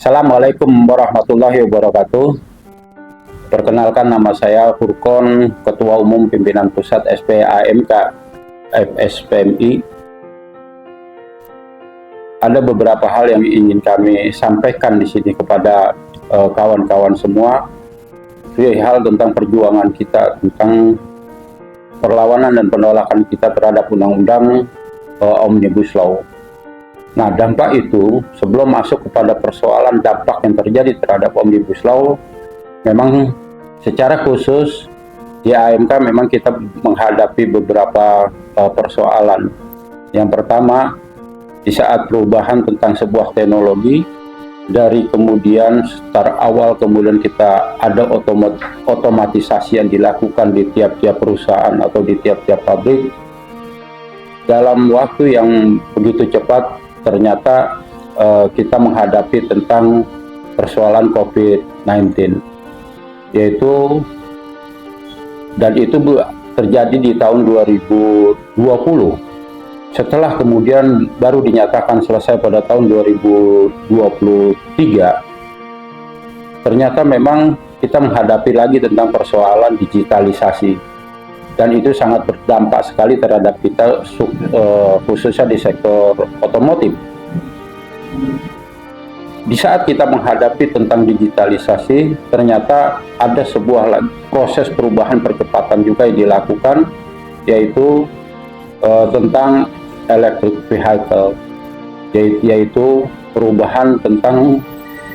Assalamualaikum warahmatullahi wabarakatuh. Perkenalkan, nama saya Furkon, Ketua Umum Pimpinan Pusat SPAMK FSPMI. Ada beberapa hal yang ingin kami sampaikan di sini kepada kawan-kawan semua. Hal tentang perjuangan kita tentang perlawanan dan penolakan kita terhadap undang-undang Omnibus Law. Nah, dampak itu, sebelum masuk kepada persoalan dampak yang terjadi terhadap Omnibus Law, memang secara khusus di AMK memang kita menghadapi beberapa persoalan. Yang pertama, di saat perubahan tentang sebuah teknologi, dari kemudian start awal kemudian kita ada otomatisasi yang dilakukan di tiap-tiap perusahaan atau di tiap-tiap pabrik, dalam waktu yang begitu cepat ternyata kita menghadapi tentang persoalan COVID-19, yaitu dan itu terjadi di tahun 2020, setelah kemudian baru dinyatakan selesai pada tahun 2023. Ternyata memang kita menghadapi lagi tentang persoalan digitalisasi, dan itu sangat berdampak sekali terhadap kita, khususnya di sektor otomotif. Di saat kita menghadapi tentang digitalisasi, ternyata ada sebuah proses perubahan percepatan juga yang dilakukan, yaitu tentang electric vehicle, yaitu perubahan tentang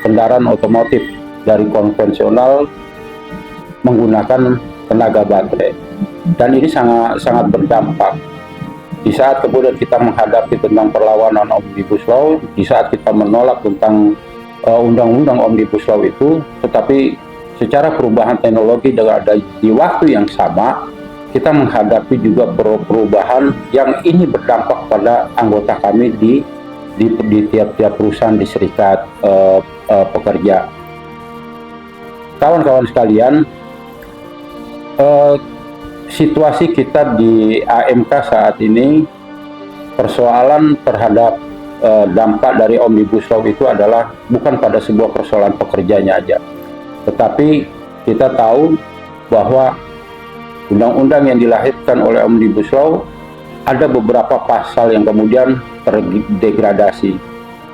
kendaraan otomotif dari konvensional menggunakan tenaga baterai. Dan ini sangat berdampak. Di saat kemudian kita menghadapi tentang perlawanan Omnibus Law, di saat kita menolak tentang undang-undang Omnibus Law itu, tetapi secara perubahan teknologi di waktu yang sama, kita menghadapi juga perubahan yang ini berdampak pada anggota kami di tiap-tiap perusahaan di serikat pekerja. Kawan-kawan sekalian, situasi kita di AMK saat ini, persoalan terhadap dampak dari Omnibus Law itu adalah bukan pada sebuah persoalan pekerjanya aja, tetapi kita tahu bahwa undang-undang yang dilahirkan oleh Omnibus Law ada beberapa pasal yang kemudian terdegradasi.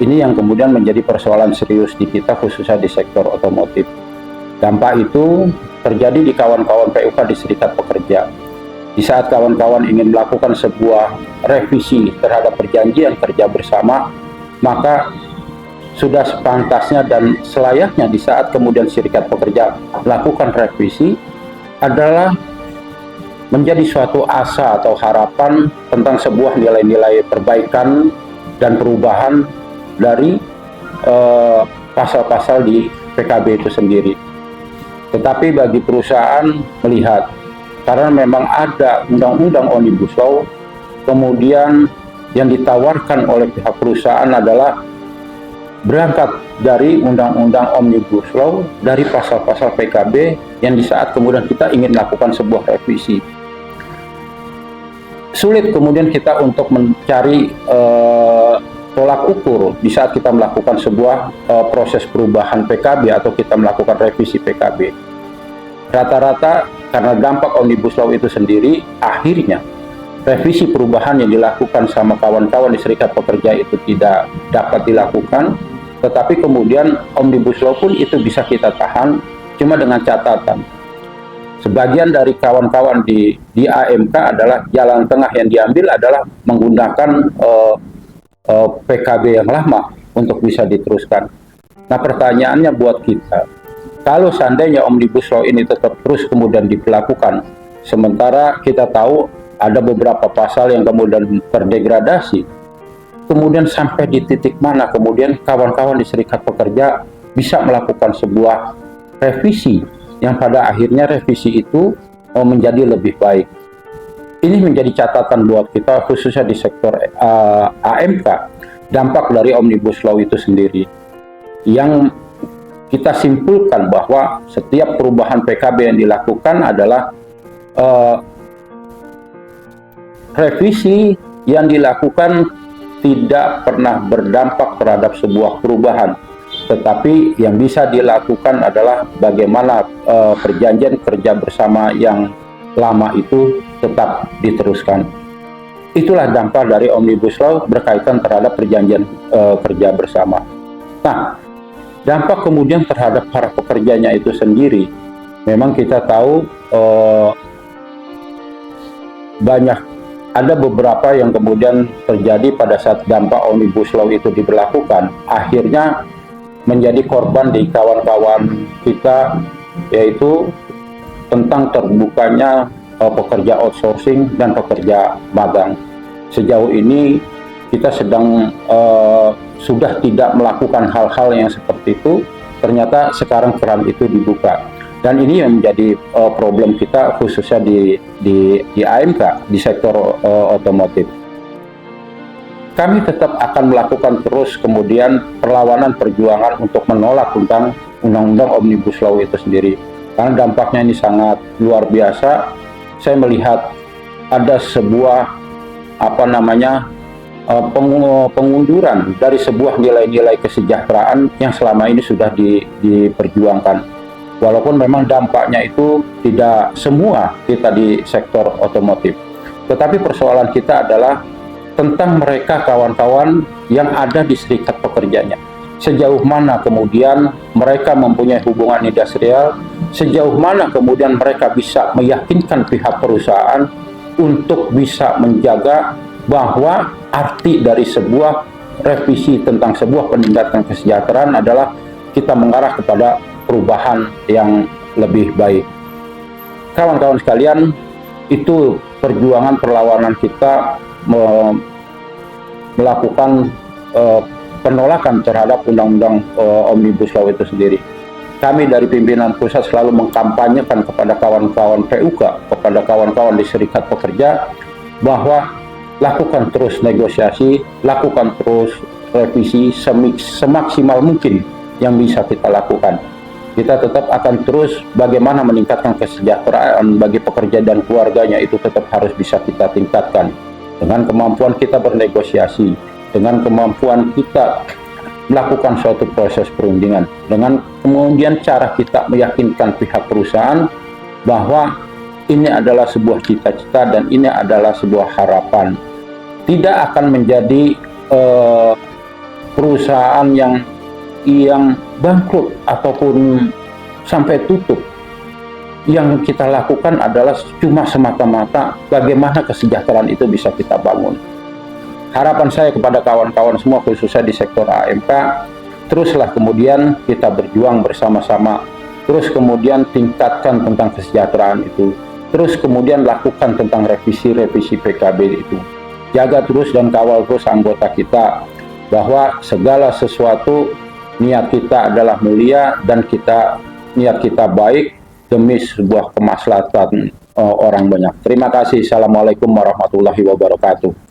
Ini yang kemudian menjadi persoalan serius di kita, khususnya di sektor otomotif. Dampak itu terjadi di kawan-kawan PUK di serikat pekerja. Di saat kawan-kawan ingin melakukan sebuah revisi terhadap perjanjian kerja bersama, maka sudah sepantasnya dan selayaknya di saat kemudian serikat pekerja melakukan revisi adalah menjadi suatu asa atau harapan tentang sebuah nilai-nilai perbaikan dan perubahan dari pasal-pasal di PKB itu sendiri. Tetapi bagi perusahaan melihat, karena memang ada undang-undang Omnibus Law, kemudian yang ditawarkan oleh pihak perusahaan adalah berangkat dari undang-undang Omnibus Law, dari pasal-pasal PKB yang di saat kemudian kita ingin melakukan sebuah revisi. Sulit kemudian kita untuk mencari tolak ukur di saat kita melakukan sebuah proses perubahan PKB atau kita melakukan revisi PKB. Rata-rata karena dampak Omnibus Law itu sendiri, akhirnya revisi perubahan yang dilakukan sama kawan-kawan di serikat pekerja itu tidak dapat dilakukan, tetapi kemudian Omnibus Law pun itu bisa kita tahan, cuma dengan catatan sebagian dari kawan-kawan di AMK adalah jalan tengah yang diambil adalah menggunakan PKB yang lama untuk bisa diteruskan. Nah, pertanyaannya buat kita, kalau seandainya Omnibus Law ini tetap terus kemudian dilakukan, sementara kita tahu ada beberapa pasal yang kemudian terdegradasi, kemudian sampai di titik mana kemudian kawan-kawan di serikat pekerja bisa melakukan sebuah revisi yang pada akhirnya revisi itu menjadi lebih baik. Ini menjadi catatan buat kita, khususnya di sektor AMK, dampak dari Omnibus Law itu sendiri, yang kita simpulkan bahwa setiap perubahan PKB yang dilakukan adalah revisi yang dilakukan tidak pernah berdampak terhadap sebuah perubahan, tetapi yang bisa dilakukan adalah bagaimana perjanjian kerja bersama yang lama itu tetap diteruskan. Itulah dampak dari Omnibus Law berkaitan terhadap perjanjian kerja bersama. Nah, dampak kemudian terhadap para pekerjanya itu sendiri, memang kita tahu ada beberapa yang kemudian terjadi pada saat dampak Omnibus Law itu diberlakukan, akhirnya menjadi korban di kawan-kawan kita, yaitu tentang terbukanya pekerja outsourcing dan pekerja magang. Sejauh ini kita sudah tidak melakukan hal-hal yang seperti itu, ternyata sekarang keran itu dibuka. Dan ini yang menjadi problem kita khususnya di AMK, di sektor otomotif. Kami tetap akan melakukan terus kemudian perlawanan perjuangan untuk menolak tentang Undang-Undang Omnibus Law itu sendiri. Karena dampaknya ini sangat luar biasa. Saya melihat ada sebuah pengunduran dari sebuah nilai-nilai kesejahteraan yang selama ini sudah diperjuangkan. Walaupun memang dampaknya itu tidak semua kita di sektor otomotif. Tetapi persoalan kita adalah tentang mereka kawan-kawan yang ada di serikat pekerjanya. Sejauh mana kemudian mereka mempunyai hubungan industrial, sejauh mana kemudian mereka bisa meyakinkan pihak perusahaan untuk bisa menjaga bahwa arti dari sebuah revisi tentang sebuah penindakan kesejahteraan adalah kita mengarah kepada perubahan yang lebih baik. Kawan-kawan sekalian, itu perjuangan perlawanan kita melakukan penolakan terhadap Undang-Undang Omnibus Law itu sendiri. Kami dari pimpinan pusat selalu mengkampanyekan kepada kawan-kawan PUK, kepada kawan-kawan di serikat pekerja, bahwa lakukan terus negosiasi, lakukan terus revisi semaksimal mungkin yang bisa kita lakukan. Kita tetap akan terus bagaimana meningkatkan kesejahteraan bagi pekerja dan keluarganya, itu tetap harus bisa kita tingkatkan. Dengan kemampuan kita bernegosiasi, dengan kemampuan kita melakukan suatu proses perundingan, dengan kemudian cara kita meyakinkan pihak perusahaan bahwa ini adalah sebuah cita-cita dan ini adalah sebuah harapan. Tidak akan menjadi perusahaan yang bangkrut ataupun sampai tutup. Yang kita lakukan adalah cuma semata-mata bagaimana kesejahteraan itu bisa kita bangun. Harapan saya kepada kawan-kawan semua khususnya di sektor AMK, teruslah kemudian kita berjuang bersama-sama, terus kemudian tingkatkan tentang kesejahteraan itu, terus kemudian lakukan tentang revisi PKB itu. Jaga terus dan kawal terus anggota kita, bahwa segala sesuatu niat kita adalah mulia dan niat kita baik demi sebuah kemaslahatan orang banyak. Terima kasih. Assalamualaikum warahmatullahi wabarakatuh.